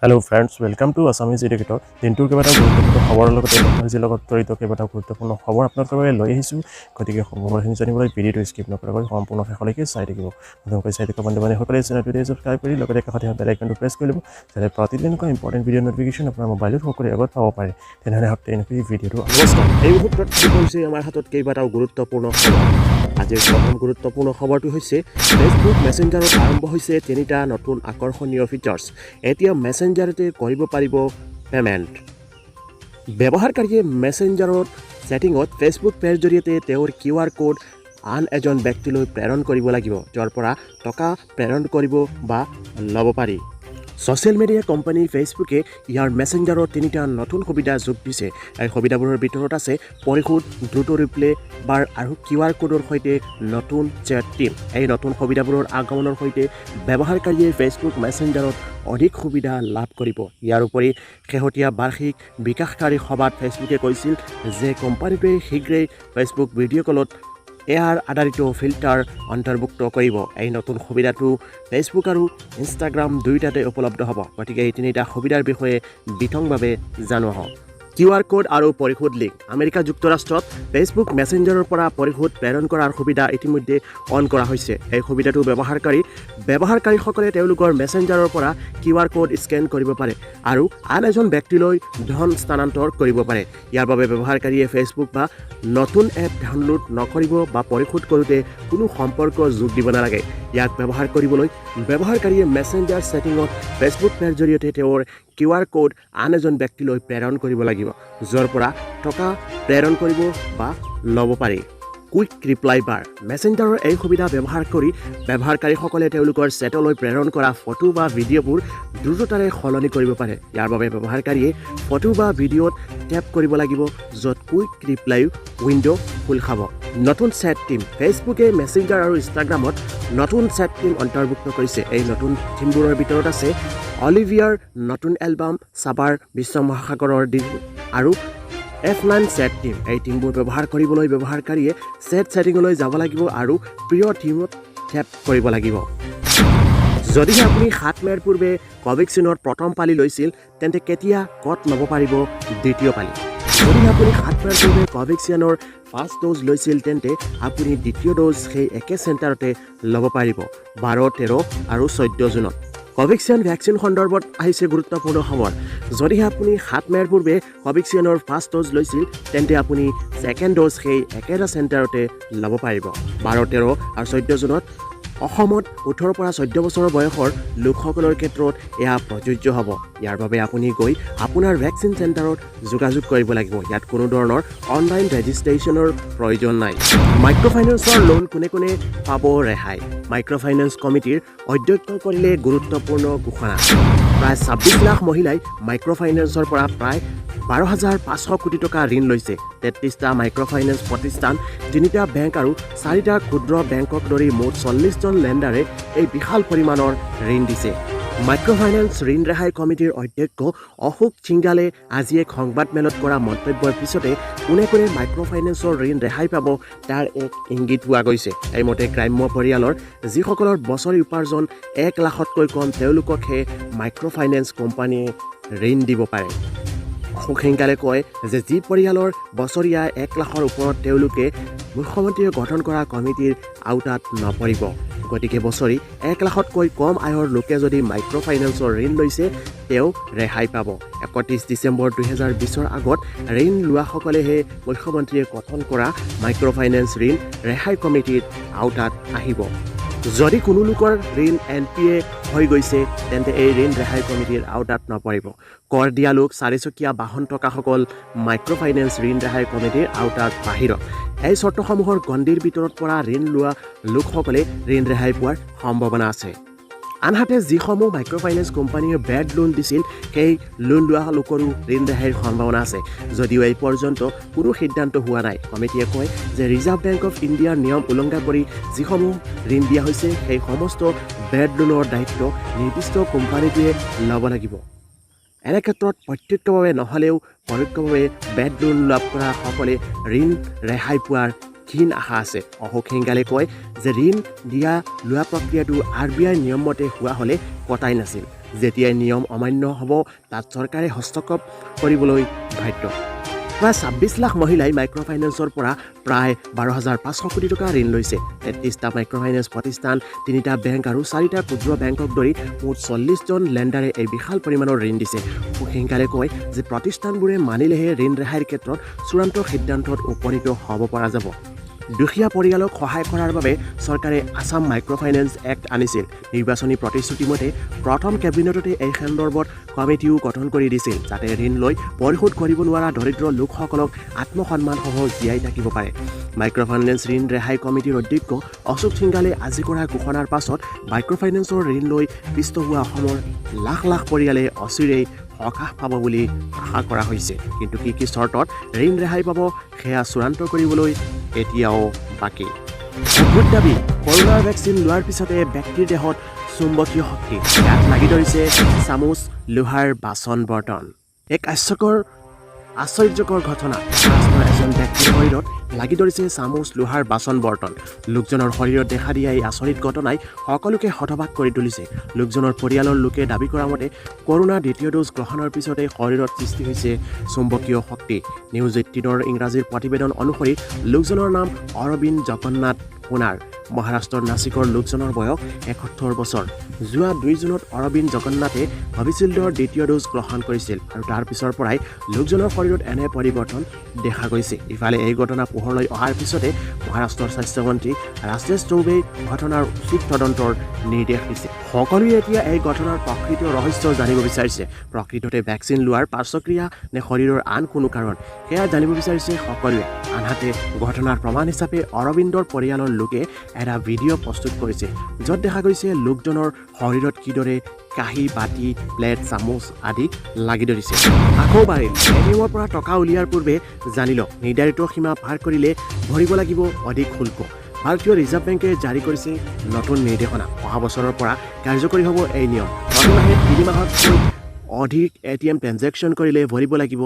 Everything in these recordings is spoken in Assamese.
Hello friends, welcome to Assamese Educator. দিনটোৰ কেইবাটাও গুৰুত্বপূৰ্ণ খবৰৰ লগতে টেকন'লজিৰ লগত জড়িত কেইবাটাও গুৰুত্বপূৰ্ণ খবৰ আপোনালোকৰ বাবে লৈ আহিছোঁ। গতিকে খবৰখিনি জানিবলৈ ভিডিঅ'টো স্কিপ নকৰাকৈ সম্পূৰ্ণ শেষলৈকে চাই থাকিব। নতুনকৈ চাই থকা বন্ধু-বান্ধৱীসকলে চেনেলটো ছাবস্ক্ৰাইব কৰি লগতে কাষতে বেল আইকনটো প্ৰেছ কৰি ল'ব, যাতে প্ৰতিদিনকৈ ইম্পৰ্টেণ্ট ভিডিঅ' ন'টিফিকেশ্যন আপোনাৰ মোবাইলত সকলোৰে আগত পাব পাৰে। তেনেহ'লে সপ্তাহে ভিডিঅ'টো নমস্কাৰ। এই মুহূৰ্তত কি কৰিছে আমাৰ হাতত কেইবাটাও গুৰুত্বপূৰ্ণ খবৰ। আজিৰ প্ৰথম গুৰুত্বপূৰ্ণ খবৰটো হৈছে ফেচবুক মেছেঞ্জাৰত আৰম্ভ হৈছে তিনিটা নতুন আকৰ্ষণীয় ফিচাৰ্ছ। এতিয়া মেছেঞ্জাৰতে কৰিব পাৰিব পে'মেণ্ট। ব্যৱহাৰকাৰীয়ে মেছেঞ্জাৰত ছেটিঙত ফেচবুক পে'ৰ জৰিয়তে তেওঁৰ QR কোড আন এজন ব্যক্তিলৈ প্ৰেৰণ কৰিব লাগিব, য'ৰ পৰা টকা প্ৰেৰণ কৰিব বা ল'ব পাৰি। ছ'চিয়েল মিডিয়া কোম্পানী ফেচবুকে ইয়াৰ মেছেঞ্জাৰত তিনিটা নতুন সুবিধা যোগ দিছে। এই সুবিধাবোৰৰ ভিতৰত আছে পৰিশোধ, দ্ৰুত ৰিপ্লে বাৰ আৰু QR কোডৰ সৈতে নতুন চেট টিম। এই নতুন সুবিধাবোৰৰ আগমনৰ সৈতে ব্যৱহাৰকাৰীয়ে ফেচবুক মেছেঞ্জাৰত অধিক সুবিধা লাভ কৰিব। ইয়াৰ উপৰি শেহতীয়া বাৰ্ষিক বিকাশকাৰী সভাত ফেচবুকে কৈছিল যে কোম্পানীটোৱে শীঘ্ৰেই ফেচবুক ভিডিঅ' কলত এআৰ আধাৰিত ফিল্টাৰ অন্তৰ্ভুক্ত কৰিব। এই নতুন সুবিধাটো ফেচবুক আৰু ইনষ্টাগ্ৰাম দুয়োটাতে উপলব্ধ হ'ব। গতিকে এই তিনিটা সুবিধাৰ বিষয়ে বিতংভাৱে জনোৱা হওক। QR কোড আৰু পৰিশোধ লিংক। আমেৰিকা যুক্তৰাষ্ট্ৰত ফেচবুক মেছেঞ্জাৰৰ পৰা পৰিশোধ প্ৰেৰণ কৰাৰ সুবিধা ইতিমধ্যে অন কৰা হৈছে। এই সুবিধাটো ব্যৱহাৰকাৰীসকলে তেওঁলোকৰ মেছেঞ্জাৰৰ পৰা QR কোড স্কেন কৰিব পাৰে আৰু আন এজন ব্যক্তিলৈ ধন স্থানান্তৰ কৰিব পাৰে। ইয়াৰ বাবে ব্যৱহাৰকাৰীয়ে ফেচবুক বা নতুন এপ ডাউনলোড নকৰিব বা পৰিশোধ কৰোঁতে কোনো সম্পৰ্ক যোগ দিব নালাগে। ইয়াক ব্যৱহাৰ কৰিবলৈ ব্যৱহাৰকাৰীয়ে মেছেঞ্জাৰ ছেটিঙত ফেচবুক পে'ৰ জৰিয়তে তেওঁৰ QR কোড আন এজন ব্যক্তিলৈ প্ৰেৰণ কৰিব লাগিব, য'ৰ পৰা টকা প্ৰেৰণ কৰিব বা ল'ব পাৰি। কুইক ৰিপ্লাই বাৰ। মেছেঞ্জাৰৰ এই সুবিধা ব্যৱহাৰ কৰি ব্যৱহাৰকাৰীসকলে তেওঁলোকৰ ছেটলৈ প্ৰেৰণ কৰা ফটো বা ভিডিঅ'বোৰ দ্ৰুততাৰে সলনি কৰিব পাৰে। ইয়াৰ বাবে ব্যৱহাৰকাৰীয়ে ফটো বা ভিডিঅ'ত টেপ কৰিব লাগিব, য'ত কুইক ৰিপ্লাই উইণ্ড' খোল খাব। নতুন চেট টিম। ফেচবুকে মেছেঞ্জাৰ আৰু ইনষ্টাগ্ৰামত নতুন চেট টিম অন্তৰ্ভুক্ত কৰিছে। এই নতুন টিমবোৰৰ ভিতৰত আছে অলিভিয়াৰ নতুন এলবাম, চাবাৰ বিশ্ব মহাসাগৰৰ দিন আৰু F9 চেট টিম। এই টিমবোৰ ব্যৱহাৰ কৰিবলৈ ব্যৱহাৰকাৰীয়ে চেট ছেটিঙলৈ যাব লাগিব আৰু প্ৰিয় টিমত টেপ কৰিব লাগিব। যদিহে আপুনি 7 মে'ৰ পূৰ্বে কোভেক্সিনৰ প্ৰথম পালি লৈছিল, তেন্তে কেতিয়া ক'ত ল'ব পাৰিব দ্বিতীয় পালি। যদিহে আপুনি 7 মে'ৰ পূৰ্বে কোভেক্সিনৰ ফাৰ্ষ্ট ড'জ লৈছিল, তেন্তে আপুনি দ্বিতীয় ড'জ সেই একে চেণ্টাৰতে ল'ব পাৰিব 12, 13 আৰু 14 জুনত। কোভেক্সিন ভেকচিন সন্দৰ্ভত আহিছে গুৰুত্বপূৰ্ণ খবৰ। যদিহে আপুনি 7 মে'ৰ পূৰ্বে কোভেক্সিনৰ ফাৰ্ষ্ট ড'জ লৈছিল, তেন্তে আপুনি ছেকেণ্ড ড'জ সেই একেটা চেণ্টাৰতে ল'ব পাৰিব 12, 13 আৰু 14 জুনত। অসমত 18 পৰা 14 বছৰ বয়সৰ লোকসকলৰ ক্ষেত্ৰত এয়া প্ৰযোজ্য হ'ব। ইয়াৰ বাবে আপুনি গৈ আপোনাৰ ভেকচিন চেণ্টাৰত যোগাযোগ কৰিব লাগিব। ইয়াত কোনো ধৰণৰ অনলাইন ৰেজিষ্ট্ৰেশ্যনৰ প্ৰয়োজন নাই। মাইক্ৰ'ফাইনেন্সৰ লোন কোনে কোনে পাব ৰেহাই। মাইক্ৰ'ফাইনেন্স কমিটিৰ অধ্যক্ষ কৰিলে গুৰুত্বপূৰ্ণ ঘোষণা। প্ৰায় 26 লাখ মহিলাই মাইক্ৰ'ফাইনেন্সৰ পৰা প্ৰায় 12,500 কোটি টকা ঋণ লৈছে। 33টা মাইক্ৰ'ফাইনেন্স প্ৰতিষ্ঠান, 3টা বেংক আৰু 4টা ক্ষুদ্ৰ বেংকক ধৰি মুঠ 40জন লেণ্ডাৰে এই বিশাল পৰিমাণৰ ঋণ দিছে। মাইক্ৰ'ফাইনেন্স ঋণ ৰেহাই কমিটিৰ অধ্যক্ষ অশোক চিংগালে আজি এক সংবাদমেলত কৰা মন্তব্যৰ পিছতে কোনে কোনে মাইক্ৰ'ফাইনেন্সৰ ঋণ ৰেহাই পাব তাৰ এক ইংগিত পোৱা গৈছে। এইমতে গ্ৰাম্য পৰিয়ালৰ যিসকলৰ বছৰি উপাৰ্জন 1 লাখতকৈ কম, তেওঁলোককহে মাইক্ৰ'ফাইনেন্স কোম্পানীয়ে ঋণ দিব পাৰে। অশোক সিংগালে কয় যে যি পৰিয়ালৰ বছৰীয়া 1 লাখৰ ওপৰত, তেওঁলোকে মুখ্যমন্ত্ৰীয়ে গঠন কৰা কমিটিৰ আওতাত নপৰিব। গতিকে বছৰি 1 লাখতকৈ কম আয়ৰ লোকে যদি মাইক্ৰ'ফাইনেন্সৰ ঋণ লৈছে, তেওঁ ৰেহাই পাব। 31 ডিচেম্বৰ 2020ৰ আগত ঋণ লোৱাসকলেহে মুখ্যমন্ত্ৰীয়ে গঠন কৰা মাইক্ৰ'ফাইনেন্স ঋণ ৰেহাই কমিটিৰ আওতাত আহিব। যদি কোনো লোকৰ ঋণ NPA হৈ গৈছে, তেন্তে এই ঋণ ৰেহাই কমিটিৰ আওতাত নপৰিব। কৰ দিয়া লোক, 4চকীয়া বাহন থকাসকল মাইক্ৰ'ফাইনেন্স ঋণ ৰেহাই কমিটিৰ আওতাত বাহিৰত। এই চৰ্তসমূহৰ গণ্ডিৰ ভিতৰত পৰা ঋণ লোৱা লোকসকলে ঋণ ৰেহাই পোৱাৰ সম্ভাৱনা আছে। আনহাতে যিসমূহ মাইক্ৰ'ফাইনেন্স কোম্পানীয়ে বেড লোন দিছিল, সেই লোন লোৱা লোকৰো ঋণ ৰেহাইৰ সম্ভাৱনা আছে, যদিও এই পৰ্যন্ত কোনো সিদ্ধান্ত হোৱা নাই। কমিটিয়ে কয় যে ৰিজাৰ্ভ বেংক অৱ ইণ্ডিয়াৰ নিয়ম উলংঘা কৰি যিসমূহ ঋণ দিয়া হৈছে, সেই সমস্ত বেড লোনৰ দায়িত্ব নিৰ্দিষ্ট কোম্পানীটোৱে ল'ব লাগিব। এনে ক্ষেত্ৰত প্ৰত্যক্ষভাৱে নহ'লেও পৰোক্ষভাৱে বেড লোন লাভ কৰা সকলে ঋণ ৰেহাই পোৱাৰ ক্ষীণ আশা আছে। অশোক সিংগালে কয় যে ঋণ দিয়া লোৱা প্ৰক্ৰিয়াটো RBI নিয়ম মতে হোৱা হ'লে কটাই নাছিল। যেতিয়াই নিয়ম অমান্য হ'ব তাত চৰকাৰে হস্তক্ষেপ কৰিবলৈ বাধ্য। প্ৰায় 26 লাখ মহিলাই মাইক্ৰ'ফাইনেন্সৰ পৰা প্ৰায় 12,500 কোটি টকা ঋণ লৈছে। 33টা মাইক্ৰ'ফাইনেন্স প্ৰতিষ্ঠান, 3টা বেংক আৰু 4টা ক্ষুদ্ৰ বেংকক ধৰি মুঠ 40জন লেণ্ডাৰে এই বিশাল পৰিমাণৰ ঋণ দিছে। সোনকালে কয় যে প্ৰতিষ্ঠানবোৰে মানিলেহে ঋণ ৰেহাইৰ ক্ষেত্ৰত চূড়ান্ত সিদ্ধান্তত উপনীত হ'ব পৰা যাব। দুখীয়া পৰিয়ালক সহায় কৰাৰ বাবে চৰকাৰে আছাম মাইক্ৰ'ফাইনেন্স এক্ট আনিছিল। নিৰ্বাচনী প্ৰতিশ্ৰুতি মতে প্ৰথম কেবিনেটতে এই সন্দৰ্ভত কমিটিও গঠন কৰি দিছিল, যাতে ঋণ লৈ পৰিশোধ কৰিব নোৱাৰা দৰিদ্ৰ লোকসকলক আত্মসন্মানসহ জীয়াই থাকিব পাৰে। মাইক্ৰ'ফাইনেন্স ঋণ ৰেহাই কমিটিৰ অধ্যক্ষ অশোক সিংঘালে আজি কৰা ঘোষণাৰ পাছত মাইক্ৰ'ফাইনেন্সৰ ঋণ লৈ পিষ্ট হোৱা অসমৰ লাখ লাখ পৰিয়ালে অচিৰেই সকাহ পাব বুলি আশা কৰা হৈছে। কিন্তু কি কি চৰ্তত ঋণ ৰেহাই পাব সেয়া চূড়ান্ত কৰিবলৈ এতিয়াও বাকী। অদ্ভুত দাবী, কৰোনাৰ ভেকচিন লোৱাৰ পিছতে ব্যক্তিৰ দেহত চুম্বকীয় শক্তি। ইয়াত লাগি ধৰিছে চামুচ, লোহাৰ বাচন বৰ্তন। এক আশ্চৰ্যকৰ ঘটনা। এজন ব্যক্তিৰ শৰীৰত লাগি ধৰিছে চামুচ, লোহাৰ বাচন বৰ্তন। লোকজনৰ শৰীৰত দেখা দিয়া এই আচৰিত ঘটনাই সকলোকে হতবাক কৰি তুলিছে। লোকজনৰ পৰিয়ালৰ লোকে দাবী কৰা মতে কৰোনা দ্বিতীয় ড'জ গ্ৰহণৰ পিছতে শৰীৰত সৃষ্টি হৈছে চুম্বকীয় শক্তি। নিউজ 18ৰ ইংৰাজীৰ প্ৰতিবেদন অনুসৰি লোকজনৰ নাম অৰবিন্দ জগন্নাথ সোণাৰ। মহাৰাষ্ট্ৰৰ নাছিকৰ লোকজনৰ বয়স 71 বছৰ। যোৱা 2 জুনত অৰবিন্দ জগন্নাথে কোভিচিল্ডৰ দ্বিতীয় ড'জ গ্ৰহণ কৰিছিল আৰু তাৰ পিছৰ পৰাই লোকজনৰ শৰীৰত এনে পৰিৱৰ্তন দেখা গৈছে। ইফালে এই ঘটনা পোহৰলৈ অহাৰ পিছতে মহাৰাষ্ট্ৰৰ স্বাস্থ্যমন্ত্ৰী ৰাজেশ চৌবেই ঘটনাৰ উচিত তদন্তৰ নিৰ্দেশ দিছে। সকলোৱে এতিয়া এই ঘটনাৰ প্ৰকৃত ৰহস্য জানিব বিচাৰিছে। প্ৰকৃততে ভেকচিন লোৱাৰ পাৰ্শ্বক্ৰিয়া নে শৰীৰৰ আন কোনো কাৰণ, সেয়া জানিব বিচাৰিছে সকলোৱে। আনহাতে ঘটনাৰ প্ৰমাণ হিচাপে অৰবিন্দৰ পৰিয়ালৰ লোকে এটা ভিডিঅ' প্ৰস্তুত কৰিছে, য'ত দেখা গৈছে লোকজনৰ শৰীৰত কিদৰে কাঁহী, বাতি, প্লেট, চামুচ আদি লাগি ধৰিছে। আকৌ বাঢ়িল, ATMৰ পৰা টকা উলিওৱাৰ পূৰ্বে জানি লওক, নিৰ্ধাৰিত সীমা পাৰ কৰিলে ভৰিব লাগিব অধিক শুল্ক। ভাৰতীয় ৰিজাৰ্ভ বেংকে জাৰি কৰিছে নতুন নিৰ্দেশনা। অহা বছৰৰ পৰা কাৰ্যকৰী হ'ব এই নিয়ম। প্ৰতিমাহে 3 মাহতকৈ অধিক ATM ট্ৰেঞ্জেকশ্যন কৰিলে ভৰিব লাগিব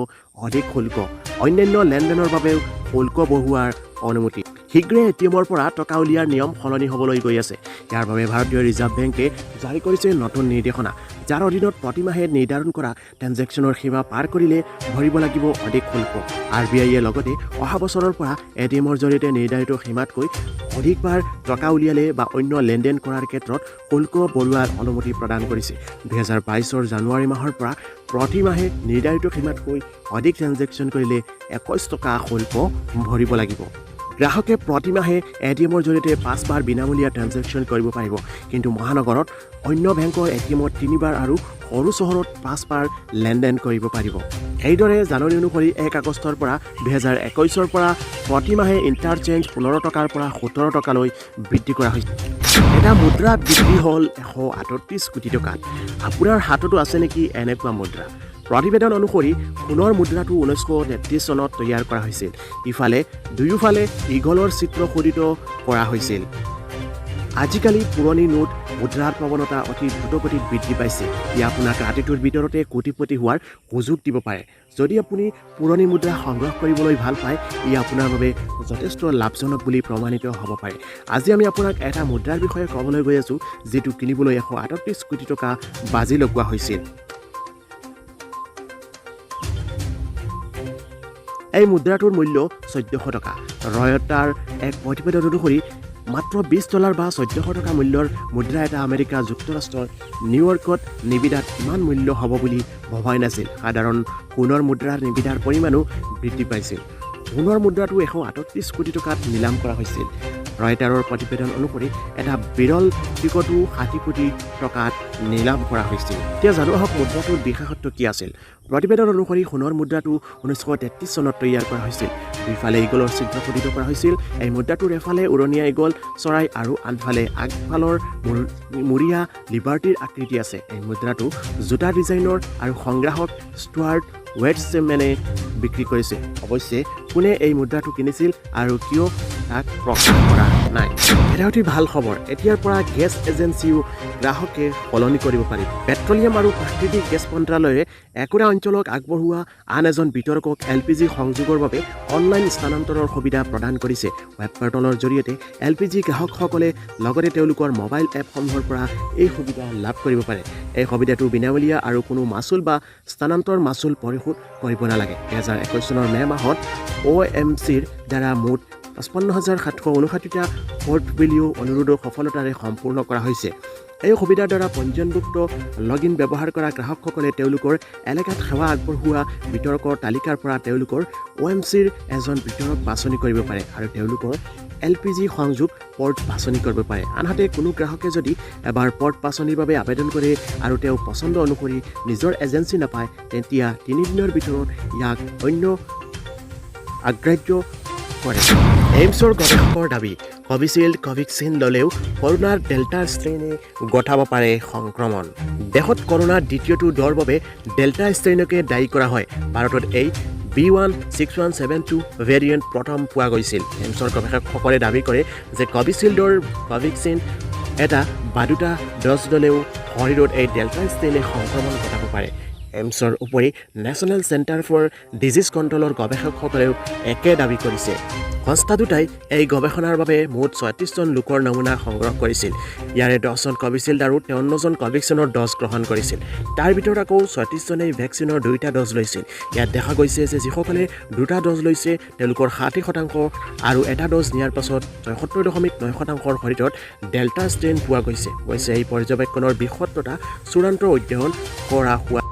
অধিক শুল্ক। অন্যান্য লেনদেনৰ বাবেও শুল্ক বঢ়োৱাৰ অনুমতি। শীঘ্ৰে ATMৰ পৰা টকা উলিওৱাৰ নিয়ম সলনি হ'বলৈ গৈ আছে। ইয়াৰ বাবে ভাৰতীয় ৰিজাৰ্ভ বেংকে জাৰি কৰিছে নতুন নিৰ্দেশনা, যাৰ অধীনত প্ৰতিমাহে নিৰ্ধাৰণ কৰা ট্ৰেঞ্জেকশ্যনৰ সীমা পাৰ কৰিলে ভৰিব লাগিব অধিক শুল্ক। RBIয়ে লগতে অহা বছৰৰ পৰা ATMৰ জৰিয়তে নিৰ্ধাৰিত সীমাতকৈ অধিকবাৰ টকা উলিয়ালে বা অন্য লেনদেন কৰাৰ ক্ষেত্ৰত শুল্ক বঢ়োৱাৰ অনুমতি প্ৰদান কৰিছে। 2022 জানুৱাৰী মাহৰ পৰা প্ৰতিমাহে নিৰ্ধাৰিত সীমাতকৈ অধিক ট্ৰেঞ্জেকশ্যন কৰিলে 21 টকা শুল্ক ভৰিব লাগিব। গ্ৰাহকে প্ৰতিমাহে ATMৰ জৰিয়তে 5 বাৰ বিনামূলীয়া ট্ৰেঞ্জেকশ্যন কৰিব পাৰিব, কিন্তু মহানগৰত অন্য বেংকৰ ATMত 3 বাৰ আৰু সৰু চহৰত 5 বাৰ লেনদেন কৰিব পাৰিব। এইদৰে জাননী অনুসৰি 1 আগষ্টৰ পৰা 2021 পৰা প্ৰতিমাহে ইণ্টাৰচেঞ্জ 15 টকাৰ পৰা 17 টকালৈ বৃদ্ধি কৰা হৈছে। এটা মুদ্ৰা বৃদ্ধি হ'ল 138 কোটি টকাত। আপোনাৰ হাততো আছে নেকি এনেকুৱা মুদ্ৰা? প্ৰতিবেদন অনুসৰি সোণৰ মুদ্ৰাটো 1933 চনত তৈয়াৰ কৰা হৈছিল। ইফালে দুয়োফালে ইগলৰ চিত্ৰ খোদিত কৰা হৈছিল। আজিকালি পুৰণি নোট মুদ্ৰাৰ প্ৰৱণতা অতি দ্ৰুতগতিত বৃদ্ধি পাইছে। ই আপোনাক ৰাতিটোৰ ভিতৰতে কোটিপতি হোৱাৰ সুযোগ দিব পাৰে। যদি আপুনি পুৰণি মুদ্ৰা সংগ্ৰহ কৰিবলৈ ভাল পায়, ই আপোনাৰ বাবে যথেষ্ট লাভজনক বুলি প্ৰমাণিত হ'ব পাৰে। আজি আমি আপোনাক এটা মুদ্ৰাৰ বিষয়ে ক'বলৈ গৈ আছোঁ, যিটো কিনিবলৈ 138 কোটি টকা বাজি লগোৱা হৈছিল। এই মুদ্ৰাটোৰ মূল্য 1400 টকা। ৰয়টাৰ এক প্ৰতিবেদন অনুসৰি মাত্ৰ $20 বা 1400 টকা মূল্যৰ মুদ্ৰা এটা আমেৰিকা যুক্তৰাষ্ট্ৰৰ নিউয়ৰ্কত নিবিদাত ইমান মূল্য হ'ব বুলি ভবাই নাছিল। সাধাৰণ সোণৰ মুদ্ৰাৰ নিবিদাৰ পৰিমাণো বৃদ্ধি পাইছিল। সোণৰ মুদ্ৰাটো 138 কোটি টকাত নিলাম কৰা হৈছিল। ৰয়টাৰৰ প্ৰতিবেদন অনুসৰি এটা বিৰল টিকটো 60 কোটি টকাত নিলাম কৰা হৈছিল। এতিয়া জানো আহক মুদ্ৰাটোৰ বিশেষত্ব কি আছিল। প্ৰতিবেদন অনুসৰি সোণৰ মুদ্ৰাটো 1933 চনত তৈয়াৰ কৰা হৈছিল। দুইফালে ইগলৰ চিত্ৰ খোদিত কৰা হৈছিল। এই মুদ্ৰাটোৰ এফালে উৰণীয়া ইগল চৰাই আৰু আনফালে আগফালৰ মূৰীয়া লিবাৰ্টিৰ আকৃতি আছে। এই মুদ্ৰাটো জোতা ডিজাইনৰ আৰু সংগ্ৰাহক ষ্টুৱাৰ্ট ৱেটছমেনে বিক্ৰী কৰিছে। অৱশ্যে কোনে এই মুদ্ৰাটো কিনিছিল আৰু কিয় তাক প্ৰকাশ কৰা নাই। এটা অতি ভাল খবৰ, এতিয়াৰ পৰা গেছ এজেঞ্চিও গ্ৰাহকে সলনি কৰিব পাৰিব পেট্ৰলিয়াম আৰু প্ৰাকৃতিক গেছ মন্ত্ৰালয়ে একুৰা অঞ্চলক আগবঢ়োৱা আন এজন বিতৰকক LPG সংযোগৰ বাবে অনলাইন স্থানান্তৰৰ সুবিধা প্ৰদান কৰিছে ৱেব পৰ্টেলৰ জৰিয়তে LPG গ্ৰাহকসকলে লগতে তেওঁলোকৰ মোবাইল এপসমূহৰ পৰা এই সুবিধা লাভ কৰিব পাৰে এই সুবিধাটো বিনামূলীয়া আৰু কোনো মাচুল বা স্থানান্তৰ মাচুল পৰিশোধ কৰিব নালাগে 2021 চনৰ মে মাহত OMCৰ দ্বাৰা মুঠ 55,759টা পৰ্টফলিঅ অনুৰোধ সফলতাৰে সম্পূৰ্ণ কৰা হৈছে এই সুবিধাৰ দ্বাৰা পঞ্জীয়নভুক্ত লগইন ব্যৱহাৰ কৰা গ্ৰাহকসকলে তেওঁলোকৰ এলেকাত সেৱা আগবঢ়োৱা বিতৰকৰ তালিকাৰ পৰা তেওঁলোকৰ OMCৰ এজন বিতৰক বাছনি কৰিব পাৰে আৰু তেওঁলোকৰ LPG সংযোগ পৰ্ট বাছনি কৰিব পাৰে আনহাতে কোনো গ্ৰাহকে যদি এবাৰ পৰ্ট বাছনিৰ বাবে আবেদন কৰে আৰু তেওঁ পছন্দ অনুসৰি নিজৰ এজেন্সি নাপায় তেতিয়া 3 দিনৰ ভিতৰত ইয়াক অন্য আগ্ৰাহ্য কৰে এইমছৰ গৱেষকৰ দাবী কোভিচিল্ড কোভেক্সিন ল'লেও কৰোনাৰ ডেল্টা ষ্ট্ৰেইনে গঠাব পাৰে সংক্ৰমণ দেশত কৰোনাৰ দ্বিতীয়টো ঢৌৰ বাবে ডেল্টা ষ্ট্ৰেইনকে দায়ী কৰা হয় ভাৰতত এই B16172 ভেৰিয়েণ্ট প্ৰথম পোৱা গৈছিল এইমছৰ গৱেষকসকলে দাবী কৰে যে কোভিচিল্ডৰ কোভেক্সিন এটা বা দুটা ড'জ ল'লেও শৰীৰত এই ডেল্টা ষ্ট্ৰেইনে সংক্ৰমণ ঘটাব পাৰে এইমছৰ উপৰি নেশ্যনেল চেণ্টাৰ ফৰ ডিজিজ কণ্ট্ৰলৰ গৱেষকসকলেও একে দাবী কৰিছে সংস্থা দুটাই এই গৱেষণাৰ বাবে মুঠ 36জন লোকৰ নমুনা সংগ্ৰহ কৰিছিল ইয়াৰে 10জন কোভিচিল্ড আৰু 53জন কোভেক্সিনৰ ড'জ গ্ৰহণ কৰিছিল তাৰ ভিতৰত আকৌ 36জনেই ভেকচিনৰ 2টা ড'জ লৈছিল ইয়াত দেখা গৈছে যে যিসকলে 2টা ড'জ লৈছে তেওঁলোকৰ 60% আৰু এটা ড'জ নিয়াৰ পাছত 76.9%ৰ শৰীৰত ডেল্টা ষ্ট্ৰেইন পোৱা গৈছে এই পৰ্যবেক্ষণৰ বিশদতা চূড়ান্ত অধ্যয়ন কৰা হোৱা